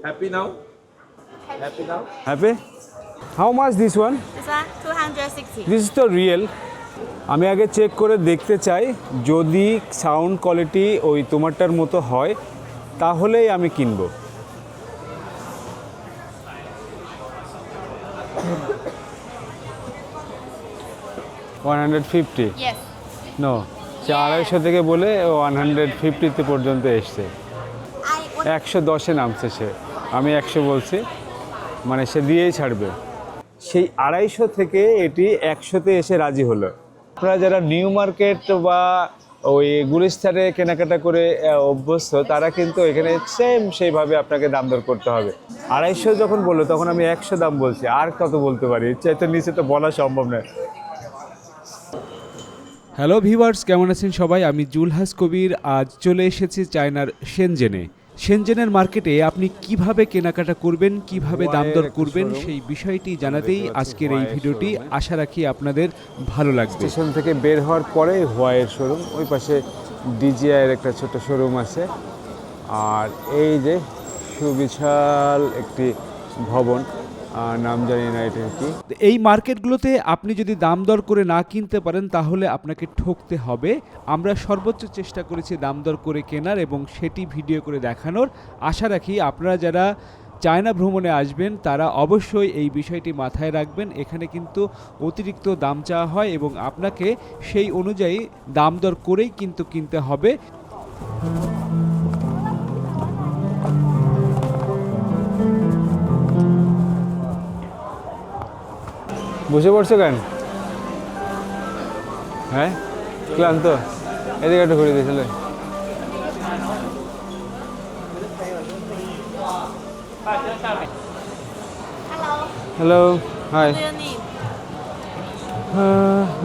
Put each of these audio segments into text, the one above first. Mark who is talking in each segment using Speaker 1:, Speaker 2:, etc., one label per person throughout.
Speaker 1: Happy now? Happy now?
Speaker 2: Happy? How much this one?
Speaker 3: This one 260.
Speaker 2: This is the real. আমি আগে check করে দেখতে চাই যদি সাউন্ড কোয়ালিটি ওই তোমারটার মতো হয় তাহলেই আমি কিনবো। $150
Speaker 3: Yes.
Speaker 2: নো 250 থেকে বলে 150 পর্যন্ত এসছে।
Speaker 3: I want
Speaker 2: 110-এ নামছে সে, আমি 100 বলছি, মানে সে দিয়েই ছাড়বে। সেই 250 থেকে এটি 100-তে এসে রাজি হলো। আপনারা যারা নিউ মার্কেট বা ওই গুলিস্তানে কেনাকাটা করে অভ্যস্ত তারা কিন্তু এখানে সেইভাবে আপনাকে দাম দর করতে হবে। 250 যখন বললো তখন আমি 100 দাম বলছি, আর কত বলতে পারি, এর চাইতে নিচে তো বলা সম্ভব নয়।
Speaker 4: হ্যালো ভিউয়ার্স, কেমন আছেন সবাই? আমি জুলহাস কবির। আজ চলে এসেছি চায়নার শেনজেনের মার্কেটে আপনি কিভাবে কেনাকাটা করবেন, কিভাবে দাম দর করবেন সেই বিষয়টি জানাতেই আজকের এই ভিডিওটি। আশা রাখি আপনাদের ভালো লাগবে।
Speaker 2: স্টেশন থেকে বের হওয়ার পরে হোয়াইয়ের শোরুম, ওই পাশে ডিজিআইয়ের একটা ছোট শোরুম আছে, আর এই যে সুবিশাল একটি ভবন, নাম জানি না এটা কি।
Speaker 4: এই মার্কেটগুলোতে আপনি যদি দাম দর করে না কিনতে পারেন তাহলে আপনাকে ঠকতে হবে। আমরা সর্বোচ্চ চেষ্টা করেছি দাম দর করে কেনার এবং সেটি ভিডিও করে দেখানোর। আশা রাখি আপনারা যারা চায়না ভ্রমণে আসবেন তারা অবশ্যই এই বিষয়টি মাথায় রাখবেন। এখানে কিন্তু অতিরিক্ত দাম চাওয়া হয় এবং আপনাকে সেই অনুযায়ী দাম দর করেই কিন্তু কিনতে হবে।
Speaker 2: বসে পড়ছো কেন? হ্যাঁ, ক্লান্ত? এদিকে একটু ঘুরে দিয়েছিল।
Speaker 3: Hello.
Speaker 2: Hello, hi.
Speaker 3: What do you need?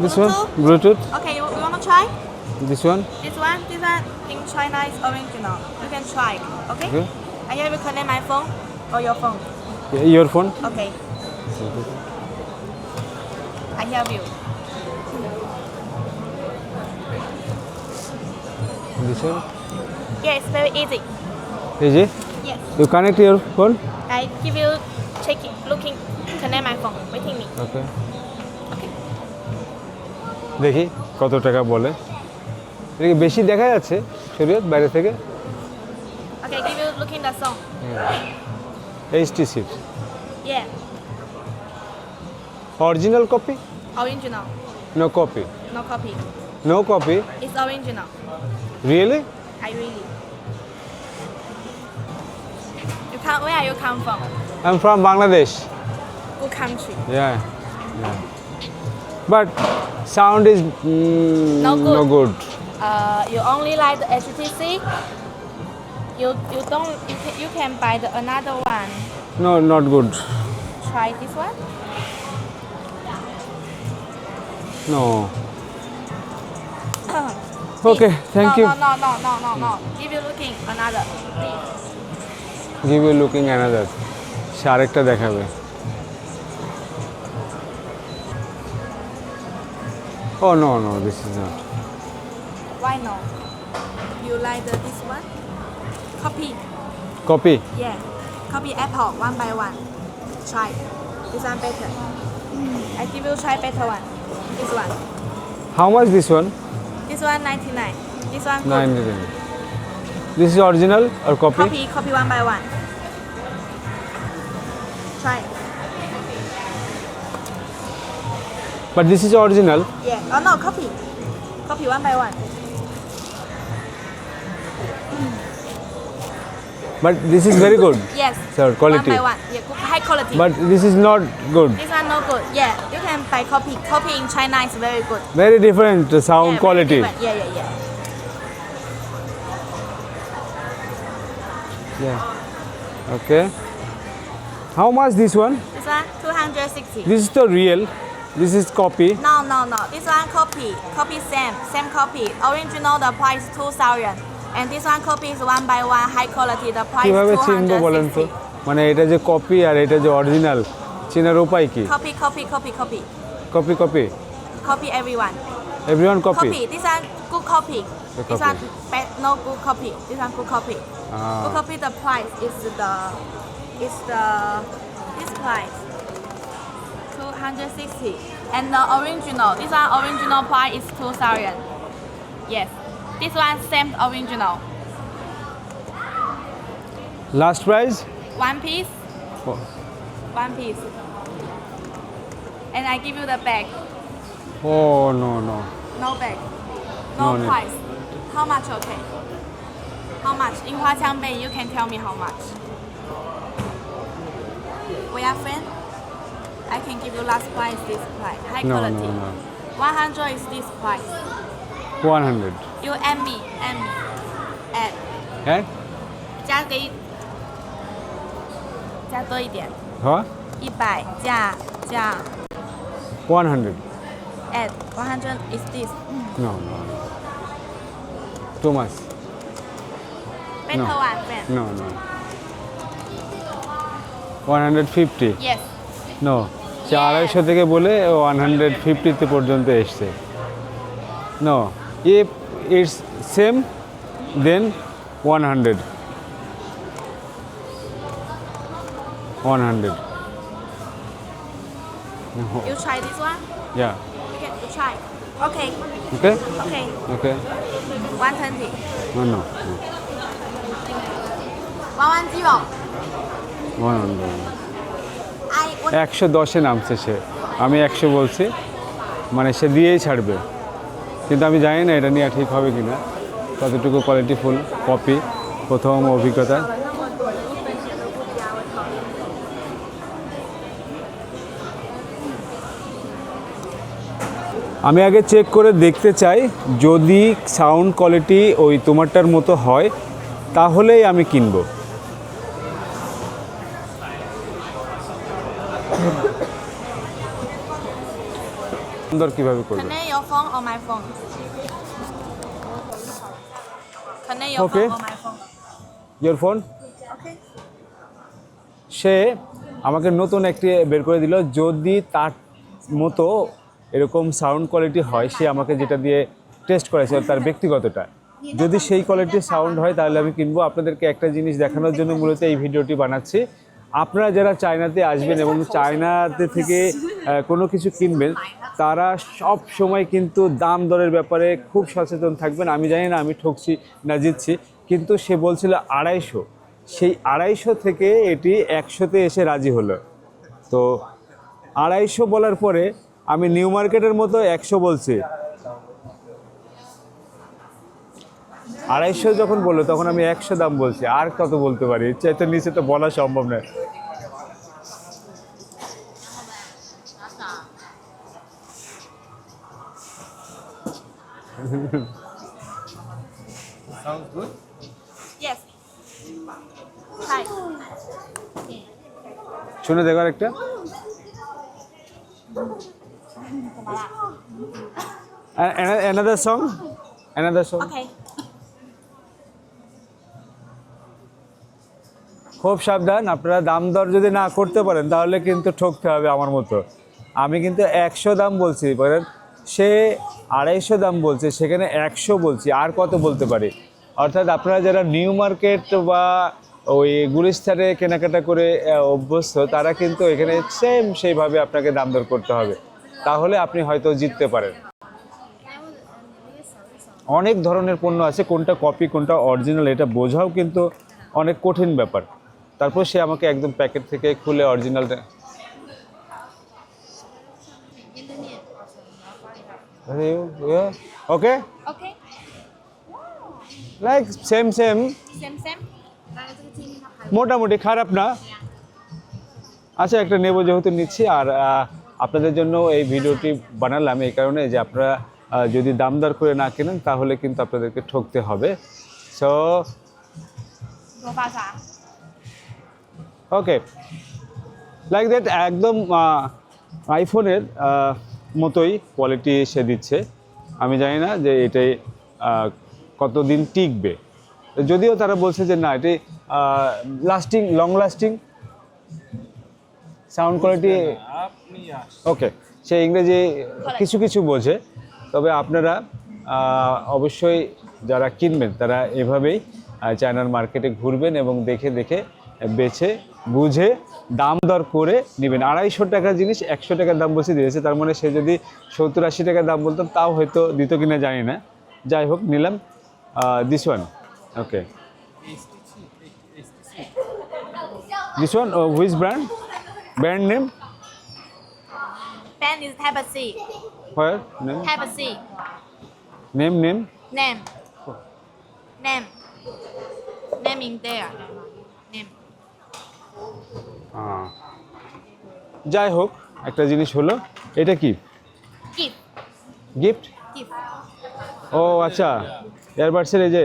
Speaker 2: This one Bluetooth,
Speaker 3: Okay, you want to try?
Speaker 2: This one.
Speaker 3: This one in China is original. You can try. Okay.
Speaker 2: Okay.
Speaker 3: Are you able to connect my phone or your phone?
Speaker 2: Your phone.
Speaker 3: Okay. I help you.
Speaker 2: This one.
Speaker 3: Yeah, it's very easy.
Speaker 2: এই যে
Speaker 3: Yes.
Speaker 2: You connect your phone.
Speaker 3: I give you checking, looking, connect my phone. Waiting me.
Speaker 2: ওকে, দেখি কত টাকা বলে। এটা কি বেশি দেখা যাচ্ছে শরীয়ত বাইরে থেকে?
Speaker 3: Okay, give you looking the song.
Speaker 2: HTC
Speaker 3: Yeah.
Speaker 2: Original copy?
Speaker 3: Original.
Speaker 2: No copy?
Speaker 3: No copy.
Speaker 2: No copy?
Speaker 3: It's original.
Speaker 2: Really?
Speaker 3: I really. Where are you come from?
Speaker 2: I'm from Bangladesh.
Speaker 3: Good country.
Speaker 2: Yeah. But sound is
Speaker 3: No good.
Speaker 2: no good.
Speaker 3: You only like the HTC. You don't. You can buy the another one.
Speaker 2: No, not good.
Speaker 3: Try this one.
Speaker 2: No. Okay, thank you.
Speaker 3: No. Give you looking another. Please.
Speaker 2: Give you looking another. সে আরেকটা দেখাবে। Oh no, this is not.
Speaker 3: Why no? You like this one? Copy.
Speaker 2: Copy?
Speaker 3: Yeah. Copy Apple one by one. Try. This one better. I give you try better one. This one.
Speaker 2: How much this one?
Speaker 3: This one 99. This one good.
Speaker 2: 99. This is original or copy?
Speaker 3: Copy one by one. Try.
Speaker 2: But this is original.
Speaker 3: Yeah. Oh no, copy. Copy one by one.
Speaker 2: But this is very good.
Speaker 3: Yes.
Speaker 2: Sir, quality.
Speaker 3: One by one. Yeah, good, high quality.
Speaker 2: But this is not good.
Speaker 3: This one no good. Yeah, you can buy copy. Copy in China is very good.
Speaker 2: Very different sound
Speaker 3: Yeah, very
Speaker 2: quality.
Speaker 3: different. Yeah.
Speaker 2: Yeah. Okay. How much this one?
Speaker 3: This one 260.
Speaker 2: This is the real. This is copy.
Speaker 3: No. This one copy. Copy same copy. Original the price 2,000. And this one copy is one by one high quality. The price
Speaker 2: কিভাবে চিনবো বলেন তো?
Speaker 3: 260.
Speaker 2: মানে এটা যে copy আর এটা যে original চেনার উপায় কি?
Speaker 3: Copy.
Speaker 2: Copy
Speaker 3: Copy everyone.
Speaker 2: Everyone copy?
Speaker 3: Copy. This one good copy.
Speaker 2: The
Speaker 3: This
Speaker 2: copy.
Speaker 3: one no good copy. This one good copy. Full copy the price is this price 260, and the original this one original price is 2,000. Yes, this one same original.
Speaker 2: Last price
Speaker 3: One piece, one piece, and I give you the bag.
Speaker 2: Oh no no
Speaker 3: No bag,
Speaker 2: No
Speaker 3: no
Speaker 2: need.
Speaker 3: price. How much? Okay. How much? In Huaqiang Bay, you can tell me how much. We are friends. I can give you last price, this price, high
Speaker 2: No,
Speaker 3: quality.
Speaker 2: no, no.
Speaker 3: 100 is this price.
Speaker 2: 100
Speaker 3: You add me, add.
Speaker 2: হ্যাঁ
Speaker 3: 加多一点，
Speaker 2: হ্যাঁ
Speaker 3: 100加
Speaker 2: 100
Speaker 3: add 100 is this.
Speaker 2: no no no too much
Speaker 3: Better one, friend.
Speaker 2: no no 150
Speaker 3: Yes.
Speaker 2: No সে 250 থেকে বলে 150 তে পর্যন্ত এসছে no if it's same then 100 100
Speaker 3: You try this one.
Speaker 2: yeah
Speaker 3: Okay, you try. Okay,
Speaker 2: okay
Speaker 3: okay.
Speaker 2: okay
Speaker 3: 120.
Speaker 2: no no
Speaker 3: 110.
Speaker 2: 100
Speaker 3: I what?
Speaker 2: 110-এ নামছে সে আমি 100 বলছি মানে সে দিয়েই ছাড়বে কিন্তু আমি জানি না এটা নিয়ে ঠিক হবে কিনা কতটুকু কোয়ালিটিফুল কপি প্রথম অভিজ্ঞতা আমি আগে চেক করে দেখতে চাই যদি সাউন্ড কোয়ালিটি ওই তোমারটার মতো হয় তাহলেই আমি কিনবো সুন্দর কিভাবে করবে
Speaker 3: Connect your phone or my phone. Connect your
Speaker 2: Okay.
Speaker 3: phone or my phone.
Speaker 2: Your phone
Speaker 3: Okay.
Speaker 2: সে আমাকে নতুন একটি বের করে দিল যদি তার মতো এরকম সাউন্ড কোয়ালিটি হয় সে আমাকে যেটা দিয়ে টেস্ট করেছে তার ব্যক্তিগতটা যদি সেই কোয়ালিটির সাউন্ড হয় তাহলে আমি কিনবো আপনাদেরকে একটা জিনিস দেখানোর জন্য মূলত এই ভিডিওটি বানাচ্ছি আপনারা যারা চায়নাতে আসবেন এবং চায়নাতে থেকে কোনো কিছু কিনবেন তারা সব সময় কিন্তু দাম দরের ব্যাপারে খুব সচেতন থাকবেন আমি জানি না আমি ঠকছি না জিতছি কিন্তু সে বলছিল 250 সেই 250 থেকে এটি 100-তে এসে রাজি হলো তো 250 বলার পরে আমি নিউ মার্কেটের মতো 100 বলছি 250 যখন বললো তখন আমি 100 দাম বলছি আর কত বলতে পারি এর চাইতে নিচে তো বলা সম্ভব নয়
Speaker 1: Sounds good.
Speaker 3: Yes. Try.
Speaker 2: শুনে দেখো একটা another song
Speaker 3: Okay.
Speaker 2: খুব সাবধান আপনারা দাম দর যদি না করতে পারেন তাহলে কিন্তু ঠকতে হবে আমার মতো আমি কিন্তু 100 দাম বলছি বলেন সে 250 দাম বলছে সেখানে 100 বলছি আর কত বলতে পারি অর্থাৎ আপনারা যারা নিউ মার্কেট বা ওই গুলিস্তানে কেনাকাটা করে অভ্যস্ত তারা কিন্তু এখানে সেম সেইভাবে আপনাকে দাম দর করতে হবে তাহলে আপনি হয়তো জিততে পারেন অনেক ধরনের পণ্য আছে কোনটা কপি কোনটা অরিজিনাল এটা বোঝাও কিন্তু অনেক কঠিন ব্যাপার তারপর সে আমাকে একদম প্যাকেট থেকে খুলে অরিজিনালটা ওকে
Speaker 3: Okay.
Speaker 2: Like same
Speaker 3: Same.
Speaker 2: মোটামুটি খারাপ না আচ্ছা একটা নেব যেহেতু নিচ্ছি আর আপনাদের জন্য এই ভিডিওটি বানালাম এই কারণে যে আপনারা যদি দাম দর করে না কেনেন তাহলে কিন্তু আপনাদেরকে ঠকতে হবে সো
Speaker 3: 多发啥？
Speaker 2: ওকে লাইক দ্যাট একদম আইফোনের মতোই কোয়ালিটি সে দিচ্ছে আমি জানি না যে এটাই কতদিন টিকবে যদিও তারা বলছে যে না এটি lasting long lasting sound quality okay সে ইংরেজি কিছু কিছু বোঝে তবে আপনারা অবশ্যই যারা কিনবেন তারা এভাবেই চায়নার মার্কেটে ঘুরবেন এবং দেখে দেখে বেছে বুঝে দাম দর করে নেবেন। 250 টাকার জিনিস 100 টাকার দাম বসে দিয়েছে, তার মানে সে যদি 70-80 টাকার দাম বলতাম তাও হয়তো দিত কিনা জানি না। যাই হোক, নিলাম this one. Okay, this one which brand name?
Speaker 3: Pen is Type C.
Speaker 2: Where name?
Speaker 3: Type C.
Speaker 2: Name
Speaker 3: Name. Name in there. Name.
Speaker 2: যাই হোক, একটা জিনিস হলো, এটা কি
Speaker 3: Gift.
Speaker 2: গিফট?
Speaker 3: Gift.
Speaker 2: ও আচ্ছা, এয়ারবাডসের এই যে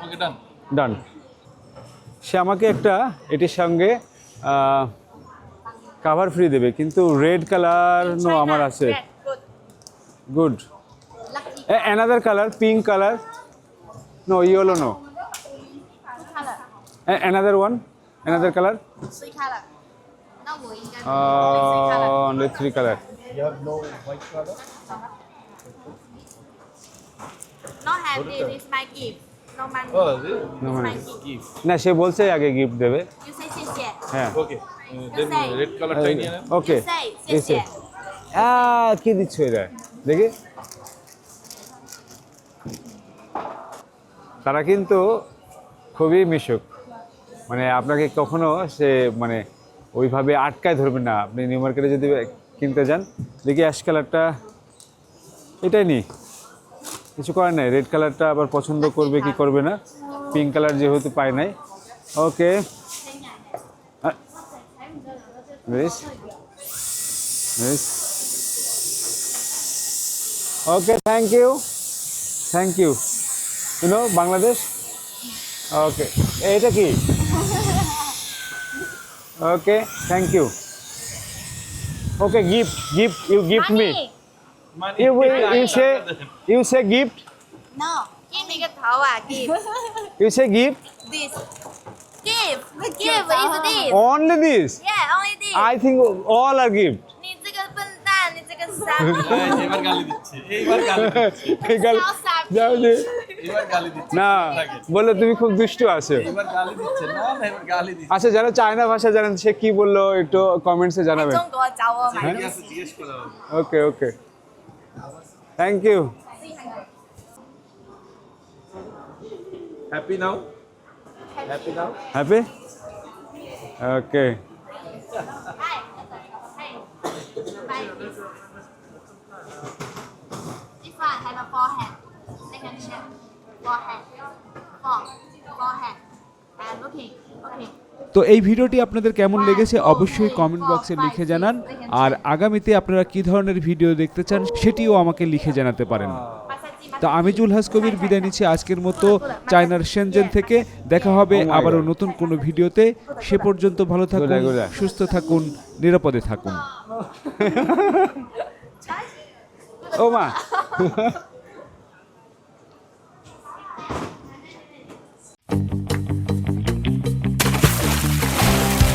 Speaker 1: Okay, done.
Speaker 2: ডান। সে আমাকে একটা এটির সঙ্গে কাভার ফ্রি দেবে, কিন্তু রেড কালার নো আমার আছে।
Speaker 3: Red. Good.
Speaker 2: Good.
Speaker 3: Lucky.
Speaker 2: Another colour, pink colour? No, yellow no.
Speaker 3: Two color.
Speaker 2: Another one, another colour?
Speaker 3: Three color. 那我应该 three color.
Speaker 2: Only 3 colour.
Speaker 3: No have this. It's my gift. No money.
Speaker 1: Oh, is it?
Speaker 2: No
Speaker 3: It's
Speaker 2: money.
Speaker 3: my gift.
Speaker 2: না, সে বলছে আগে gift দেবে।
Speaker 3: You say 谢谢.
Speaker 2: হ্যাঁ,
Speaker 1: Okay. Then red color টাই নিয়ে নেন।
Speaker 2: ওকে।
Speaker 3: You say 谢谢.
Speaker 2: কি দিচ্ছ এটা দেখি? তারা কিন্তু খুবই মিশুক, মানে আপনাকে কখনো সে মানে ওইভাবে আটকায় ধরবে না। আপনি নিউ মার্কেটে যদি কিনতে যান, দেখি অ্যাশ কালারটা, এটাই নি, কিছু করার নাই। রেড কালারটা আবার পছন্দ করবে কি করবে না, পিঙ্ক কালার যেহেতু পায় নাই। Okay, okay, thank you. You know Bangladesh? Okay, এটা কি? Okay, thank you. Okay, gift, you gift me.
Speaker 3: Money.
Speaker 2: You say gift?
Speaker 3: No. Give me 个头啊 Give.
Speaker 2: You say gift?
Speaker 3: This. Give. Give is this.
Speaker 2: Only this?
Speaker 3: Yeah, only this.
Speaker 2: I think all are gift.
Speaker 3: 你这个笨蛋，你这个傻逼。
Speaker 1: এবার গালি দিচ্ছে, এইবার গালি দিচ্ছে,
Speaker 3: 小傻逼。
Speaker 2: যাও যে।
Speaker 1: এবার গালি দিচ্ছে।
Speaker 2: না, বললো তুমি খুব দুষ্টু আছো।
Speaker 1: এবার গালি দিচ্ছে, না না এবার গালি দিচ্ছে।
Speaker 2: আচ্ছা, যারা চায়না ভাষা জানেন সে কি বললো একটু কমেন্টসে জানাবেন।
Speaker 3: 中国找我买东西。
Speaker 1: জিজ্ঞেস করা হবে।
Speaker 2: Okay, okay, thank you.
Speaker 1: Happy now? Happy now?
Speaker 2: Happy? Okay,
Speaker 3: Hi. Hey. Buy this. This one have a forehead. Second check. Forehead. Forehead. And looking. Okay.
Speaker 4: তো এই ভিডিওটি আপনাদের কেমন লেগেছে অবশ্যই কমেন্ট বক্সে লিখে জানান, আর আগামীতে আপনারা কী ধরনের ভিডিও দেখতে চান সেটিও আমাকে লিখে জানাতে পারেন। তো আমি জুলহাস কবির বিদায় নিচ্ছি আজকের মতো চায়নার শেনজেন থেকে। দেখা হবে আবারও নতুন কোনো ভিডিওতে। সে পর্যন্ত ভালো থাকুন, সুস্থ থাকুন, নিরাপদে থাকুন।
Speaker 2: ও মা।